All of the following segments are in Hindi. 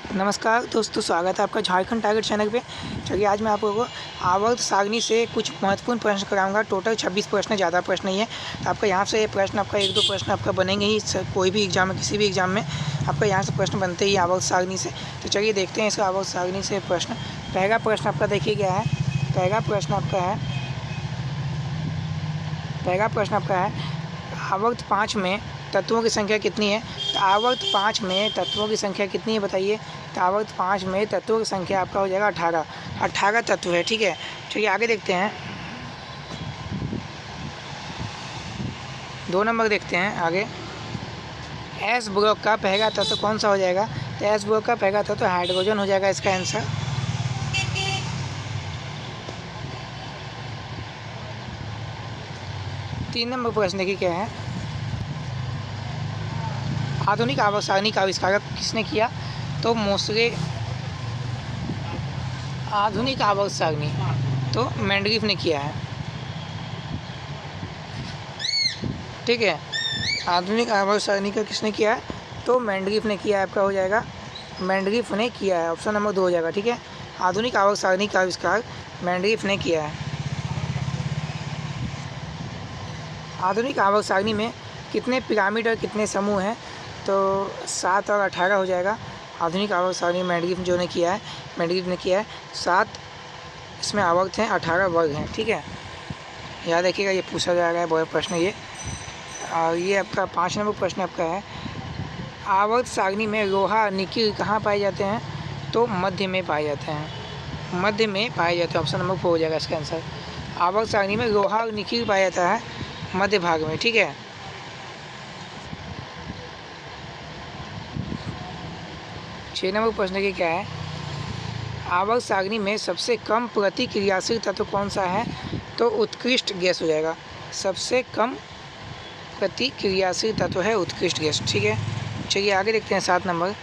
नमस्कार दोस्तों, स्वागत है आपका झारखंड टारगेट चैनल पे। चलिए आज मैं आप लोगों को आवर्त सारणी से कुछ महत्वपूर्ण प्रश्न कराऊंगा। टोटल 26 प्रश्न, ज़्यादा प्रश्न नहीं है। तो आपका यहाँ से प्रश्न, आपका 1-2 प्रश्न आपका बनेंगे ही। कोई भी एग्जाम में, किसी भी एग्जाम में आपका यहाँ से प्रश्न बनते ही आवर्त सारणी से। तो चलिए देखते हैं इस आवर्त सारणी से प्रश्न। पहला प्रश्न आपका देखिए क्या है। पहला प्रश्न आपका है आवर्त 5 में तत्वों की संख्या कितनी है। तो आवर्त 5 में तत्वों की संख्या कितनी है बताइए। तो आवर्त 5 में तत्वों की संख्या आपका हो जाएगा 18 तत्व है। ठीक है, चलिए आगे देखते हैं। 2 नंबर देखते हैं आगे। एस ब्लॉक का पहला तत्व कौन सा हो जाएगा। तो एस ब्लॉक का पहला तत्व हाइड्रोजन हो जाएगा इसका आंसर। तीन नंबर प्रश्न देखिए क्या है। आधुनिक आवर्त सारणी का आविष्कार किसने किया। तो मोसले। आधुनिक आवर्त सारणी तो मेंडलीफ ने किया है। ठीक है, आधुनिक आवर्त सारणी का किसने किया है। तो मेंडलीफ ने किया है। आपका हो जाएगा मेंडलीफ ने किया है, ऑप्शन नंबर 2 हो जाएगा। ठीक है, आधुनिक आवर्त सारणी का आविष्कार मेंडलीफ ने किया है। आधुनिक आवर्त सारणी में कितने पिरामिड और कितने समूह हैं। तो 7 और 18 हो जाएगा। आधुनिक आवर्त सारणी मेंडलीफ ने किया है 7 इसमें आवर्त हैं, 18 वर्ग हैं। ठीक है, याद रखिएगा, ये पूछा जा रहा है बहुत प्रश्न ये। और ये आपका 5 नंबर प्रश्न आपका है। आवर्त सारणी में लोहा निकिल कहाँ पाए जाते हैं। तो मध्य में पाए जाते हैं। ऑप्शन नंबर 4 हो जाएगा इसका आंसर। आवर्त सारणी में लोहा और निकिल पाया जाता है मध्य भाग में। ठीक है, 6 नंबर प्रश्न की क्या है। आवर्त सारणी में सबसे कम प्रतिक्रियाशील तत्व कौन सा है। तो उत्कृष्ट गैस हो जाएगा। सबसे कम प्रतिक्रियाशील तत्व है उत्कृष्ट गैस। ठीक है, चलिए आगे देखते हैं 7 नंबर।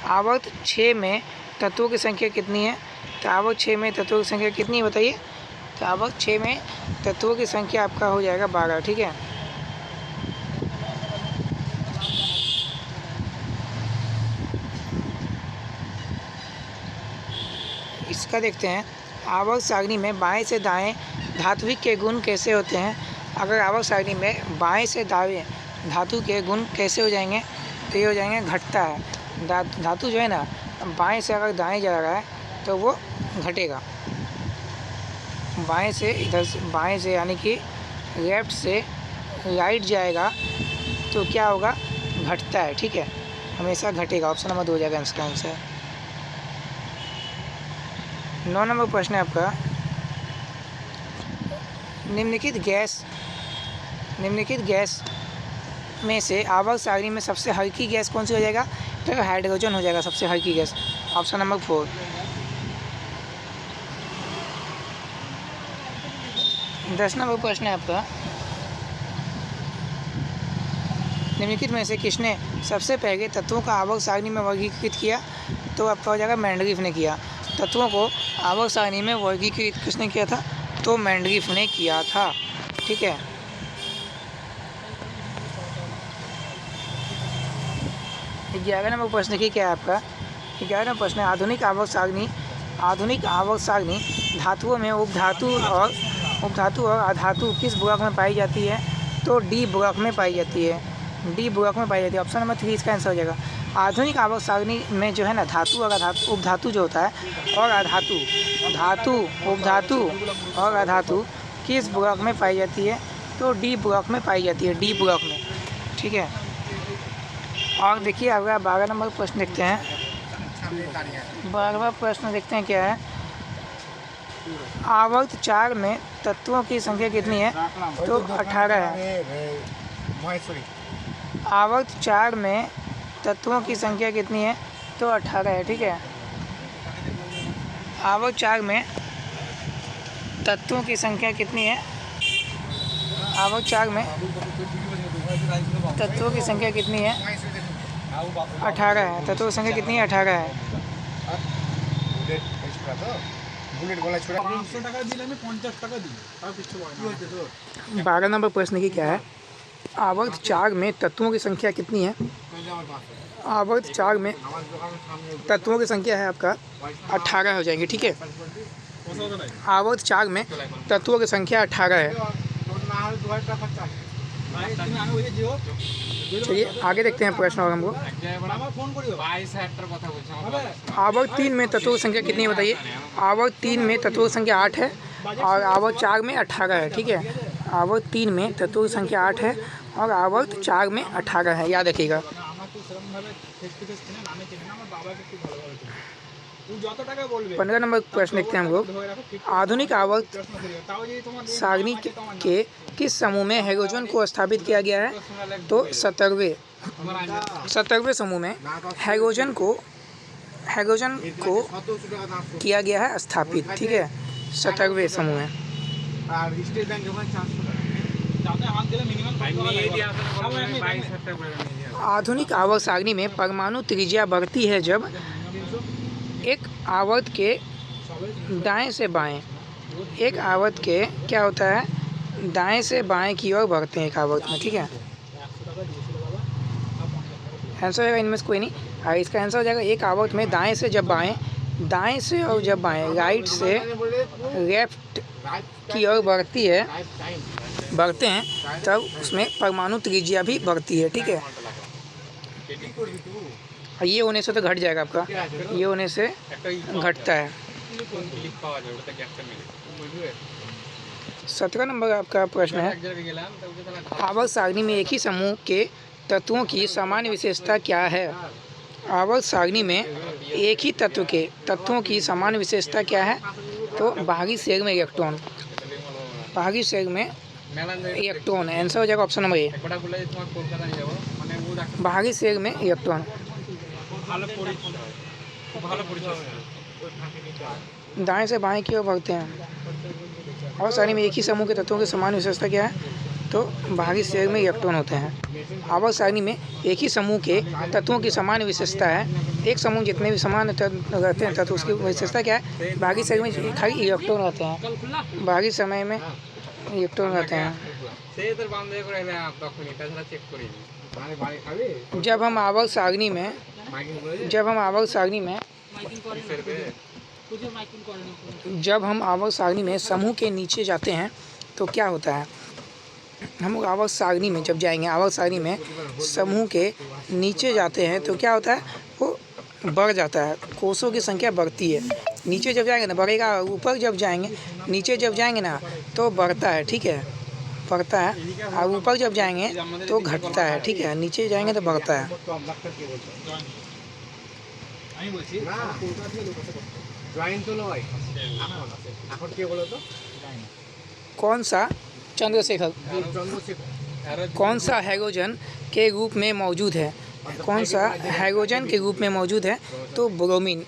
आवर्त 6 में तत्वों की संख्या कितनी है। तो आवर्त 6 में तत्वों की संख्या कितनी है बताइए। तो आवर्त 6 में तत्वों की संख्या आपका हो जाएगा 12। ठीक है, इसका देखते हैं। आवर्त सारणी में बाएं से दाएं धात्विक के गुण कैसे होते हैं। अगर आवर्त सारणी में बाएं से दाएं धातु के गुण कैसे हो जाएंगे। तो ये हो जाएंगे घटता है। धातु जो है ना, बाएं से अगर दाएं जा रहा है तो वो घटेगा। बाएं से यानी कि लेफ्ट से राइट जाएगा तो क्या होगा, घटता है। ठीक है, हमेशा घटेगा। ऑप्शन नंबर 2 हो जाएगा इसका आंसर। 9 नंबर प्रश्न है आपका। निम्नलिखित गैस में से आवर्त सारणी में सबसे हल्की गैस कौन सी हो जाएगा। तो हाइड्रोजन हो जाएगा सबसे हल्की गैस। Option number 4। 10 नंबर प्रश्न है आपका। निम्नलिखित में से किसने सबसे पहले तत्वों का आवर्त सारणी में वर्गीकृत किया। तो आपका हो जाएगा मेंडलीफ ने किया। तत्वों को आवर्त सारणी में वर्गीकृत किसने किया था। तो मेंडलीफ ने किया था। ठीक है, 11 नंबर प्रश्न देखिए क्या है आपका। 11 नंबर प्रश्न है आधुनिक आवर्त सारणी धातुओं में उपधातु और अधातु किस ब्लॉक में पाई जाती है। तो डी ब्लॉक में पाई जाती है। ऑप्शन नंबर 3 इसका आंसर हो जाएगा। आधुनिक आवर्त सारणी में जो है ना, धातु और उपधातु जो होता है और अधातु किस ब्लॉक में पाई जाती है। तो डी ब्लॉक में पाई जाती है, डी ब्लॉक में। ठीक है, और देखिए अगला 12 नंबर प्रश्न देखते हैं। 12वां प्रश्न देखते हैं क्या है। आवर्त 4 में तत्वों की संख्या कितनी है। तो 18 है। आवर्त 4 में तत्वों की संख्या कितनी है। तो 18 है। ठीक है, आवर्त 4 में तत्वों की संख्या कितनी है। आवर्त 4 में तत्वों की संख्या कितनी है। 18 है। तत्वों की संख्या कितनी है। 18 है। 12 नंबर प्रश्न की क्या है। आवर्त चार्ट में तत्वों की संख्या कितनी है? आवर्त चार्ट में तत्वों की संख्या है आपका 18 हो जाएंगे, ठीक है। आवर्त चार्ट में तत्वों की संख्या 18 है। चलिए आगे देखते हैं प्रश्न और हमको। आवर्त 3 में तत्वों की संख्या कितनी है बताइए? आवर्त 3 में तत्वों की संख्या 8 है और आवर्त चार्ट में 18 है, ठीक है। आवर्त 3 में तत्वों की संख्या 8 है और आवर्त चार्ट में 18 है, याद रखिएगा। 15 नंबर प्रश्न देखते हैं हम लोग। आधुनिक आवर्त सारणी के किस समूह में हाइड्रोजन को स्थापित किया गया है? तो 17वें समूह में हाइड्रोजन को किया गया है स्थापित, ठीक है। 17वें समूह में। आधुनिक आवर्त सारणी में परमाणु त्रिज्या बढ़ती है जब एक आवर्त के दाएं से बाएं, एक आवर्त के क्या होता है, दाएं से बाएं की ओर बढ़ते हैं एक आवर्त में, ठीक है। आंसर हो जाएगा इनमें से कोई नहीं। इसका आंसर हो जाएगा एक आवर्त में दाएं से जब बाएं, दाएं से और जब बाएं, राइट से लेफ्ट की ओर बढ़ते हैं तब उसमें परमाणु त्रिज्या भी बढ़ती है, ठीक है। ये होने से तो घट जाएगा आपका, ये होने से घटता है। 17 नंबर आपका प्रश्न है। आवर्त सारणी में एक ही समूह के तत्वों की सामान्य विशेषता क्या है? आवर्त सारणी में एक ही तत्व के तत्वों की सामान्य विशेषता क्या है? तो बाहरी शेल में इलेक्ट्रॉन, बाहरी शेल में इलेक्ट्रॉन है। आंसर हो जाएगा ऑप्शन नंबर ए, बाहरी शेल में इलेक्ट्रॉन। दाएं से बाएं की ओर बढ़ते हैं। और सारणी में एक ही समूह के तत्वों की समान विशेषता क्या है? तो बाहरी शेल में इलेक्ट्रॉन होते हैं। आवर्त सारणी में एक ही समूह के तत्वों की समान विशेषता है। एक समूह जितने भी समान रहते हैं तत्व, उसकी विशेषता क्या है? बाहरी शेल में खाली इलेक्ट्रॉन रहते हैं, बाहरी समय में इलेक्ट्रॉन रहते हैं। जब हम आवर्त सारणी में समूह के नीचे जाते हैं तो क्या होता है? हम आवर्त सारणी में जब जाएंगे, आवर्त सारणी में समूह के नीचे जाते हैं तो क्या होता है? वो बढ़ जाता है, कोषों की संख्या बढ़ती है। नीचे जब जाएंगे ना बढ़ेगा, ऊपर जब जाएंगे, नीचे जब जाएंगे ना तो बढ़ता है, ठीक है, बढ़ता है। और ऊपर जब जाएंगे तो घटता है, ठीक है। नीचे जाएंगे तो बढ़ता है। कौन सा चंद्रशेखर कौन सा हाइड्रोजन के रूप में मौजूद है? कौन सा हाइड्रोजन के रूप में मौजूद है? तो ब्रोमीन।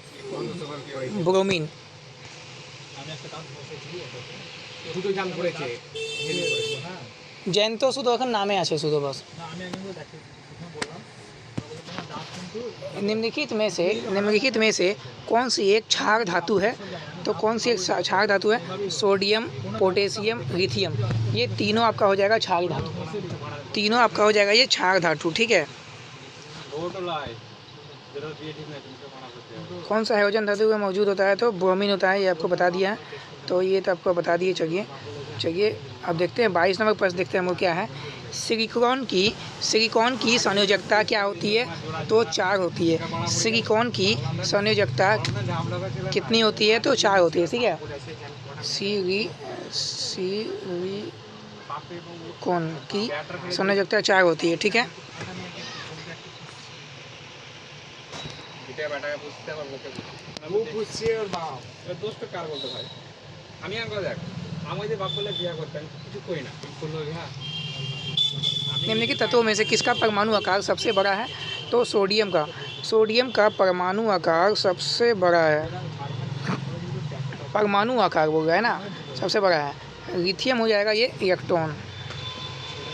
जयंत शुद्ध এখন नामे आछे शुद्ध बस। निम्नलिखित में से कौन सी एक क्षार धातु है? तो कौन सी एक क्षार धातु है? सोडियम, पोटेशियम, लिथियम, ये तीनों आपका हो जाएगा क्षार धातु, तीनों आपका हो जाएगा ये क्षार धातु, ठीक है। कौन सा हाइड्रोजन धातु में मौजूद होता है? तो ब्रोमीन होता है, ये आपको बता दिया है, तो ये तो आपको बता दिए। चलिए अब देखते हैं 22 नंबर प्रश्न देखते हैं हम लोग क्या है। सिलिकॉन की संयोजकता क्या होती है? तो 4 होती है। सिलिकॉन की संयोजकता कितनी होती है? तो 4 होती है, ठीक है। सिलिकॉन की संयोजकता 4 होती है, ठीक है। निम्नलिखित तत्वों में से किसका परमाणु आकार सबसे बड़ा है? तो सोडियम का परमाणु आकार सबसे बड़ा है। परमाणु आकार बोल रहा है ना, सबसे बड़ा है। लिथियम हो जाएगा ये इलेक्ट्रॉन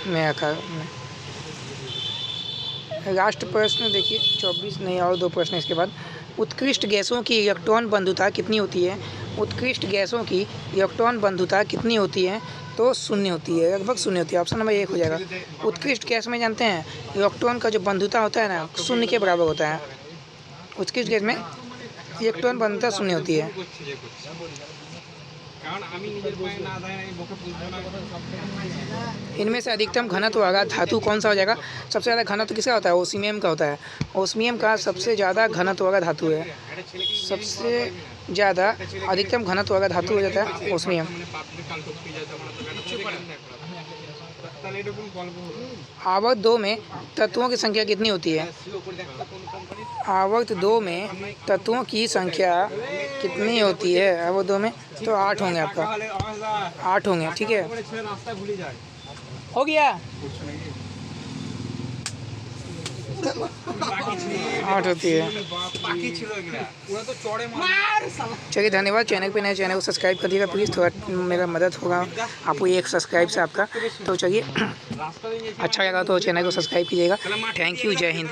में आकार में। लास्ट प्रश्न देखिए 24 नहीं और 2 प्रश्न इसके बाद। उत्कृष्ट गैसों की इलेक्ट्रॉन बंधुता कितनी होती है? उत्कृष्ट गैसों की इलेक्ट्रॉन बंधुता कितनी होती है? तो तो शून्य होती है, लगभग शून्य होती है। ऑप्शन नंबर 1 हो जाएगा। उत्कृष्ट गैस में जानते हैं इलेक्ट्रॉन का जो बंधुता होता है ना, शून्य के बराबर होता है। उत्कृष्ट गैस में इलेक्ट्रॉन बंधुता शून्य होती है। इनमें से अधिकतम घनत्व वाला धातु कौन सा हो जाएगा? सबसे ज़्यादा घनत्व किसका होता है? ओस्मियम का होता है। ओस्मियम का सबसे ज़्यादा घनत्व वाला धातु है। सबसे ज़्यादा अधिकतम घनत्व वाला धातु हो जाता है ओस्मियम। आवर्त 2 में तत्वों की संख्या कितनी होती है? आवर्त 2 में तत्वों की संख्या कितनी होती है? आवर्त 2 में तो 8 होंगे, आपका 8 होंगे, ठीक है, हो गया 8 होती है। चलिए धन्यवाद। चैनल पे नए, चैनल को सब्सक्राइब कर दिएगा प्लीज़, थोड़ा मेरा मदद होगा आपको, एक सब्सक्राइब से आपका। तो चलिए अच्छा लगा तो चैनल को सब्सक्राइब कीजिएगा। थैंक यू, जय हिंद।